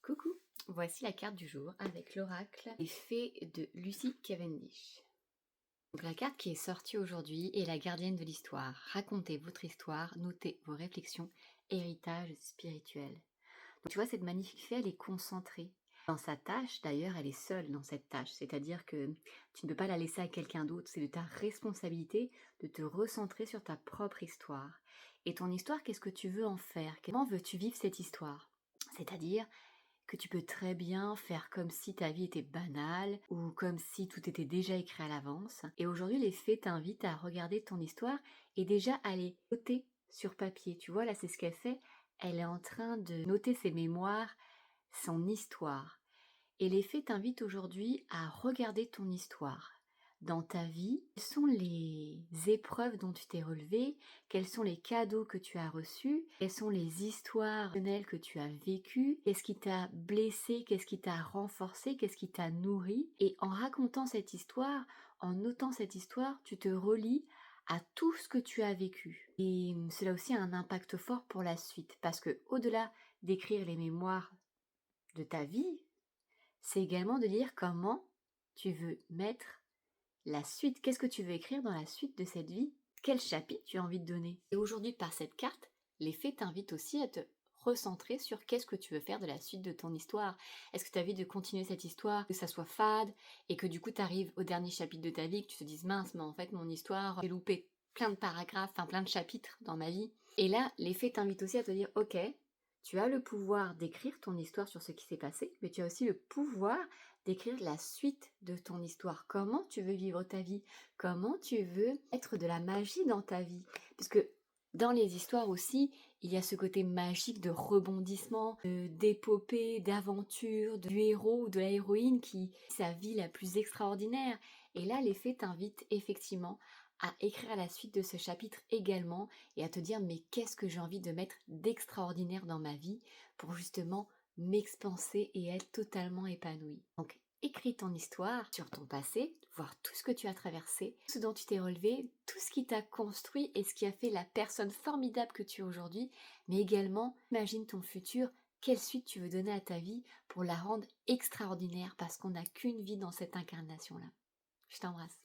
Coucou, voici la carte du jour avec l'oracle des fées de Lucy Cavendish. Donc la carte qui est sortie aujourd'hui est la gardienne de l'histoire. Racontez votre histoire, notez vos réflexions, héritage spirituel. Donc tu vois, cette magnifique fée, elle est concentrée dans sa tâche. D'ailleurs, elle est seule dans cette tâche, c'est-à-dire que tu ne peux pas la laisser à quelqu'un d'autre. C'est de ta responsabilité de te recentrer sur ta propre histoire. Et ton histoire, qu'est-ce que tu veux en faire? Comment veux-tu vivre cette histoire? C'est-à-dire que tu peux très bien faire comme si ta vie était banale ou comme si tout était déjà écrit à l'avance. Et aujourd'hui, les fées t'invitent à regarder ton histoire et déjà à les noter sur papier. Tu vois, là, c'est ce qu'elle fait. Elle est en train de noter ses mémoires, son histoire. Et les fées t'invitent aujourd'hui à regarder ton histoire. Dans ta vie, quelles sont les épreuves dont tu t'es relevé? Quels sont les cadeaux que tu as reçus? Quelles sont les histoires personnelles que tu as vécues? Qu'est-ce qui t'a blessé? Qu'est-ce qui t'a renforcé? Qu'est-ce qui t'a nourri? Et en racontant cette histoire, en notant cette histoire, tu te relis à tout ce que tu as vécu. Et cela aussi a un impact fort pour la suite, parce que au-delà d'écrire les mémoires de ta vie, c'est également de lire comment tu veux mettre la suite. Qu'est-ce que tu veux écrire dans la suite de cette vie? Quel chapitre tu as envie de donner? Et aujourd'hui, par cette carte, les fées t'invitent aussi à te recentrer sur qu'est-ce que tu veux faire de la suite de ton histoire. Est-ce que tu as envie de continuer cette histoire, que ça soit fade, et que du coup tu arrives au dernier chapitre de ta vie, que tu te dises mince, mais en fait mon histoire, j'ai loupé plein de paragraphes, enfin plein de chapitres dans ma vie. Et là, les fées t'invitent aussi à te dire ok, tu as le pouvoir d'écrire ton histoire sur ce qui s'est passé, mais tu as aussi le pouvoir d'écrire la suite de ton histoire. Comment tu veux vivre ta vie? Comment tu veux être de la magie dans ta vie? Puisque dans les histoires aussi, il y a ce côté magique de rebondissement, d'épopée, d'aventure, du héros ou de la héroïne qui vit sa vie la plus extraordinaire. Et là, les fées t'invitent effectivement à écrire la suite de ce chapitre également et à te dire mais qu'est-ce que j'ai envie de mettre d'extraordinaire dans ma vie pour justement m'expanser et être totalement épanouie. Donc écris ton histoire sur ton passé, voir tout ce que tu as traversé, ce dont tu t'es relevé, tout ce qui t'a construit et ce qui a fait la personne formidable que tu es aujourd'hui, mais également imagine ton futur, quelle suite tu veux donner à ta vie pour la rendre extraordinaire parce qu'on n'a qu'une vie dans cette incarnation-là. Je t'embrasse.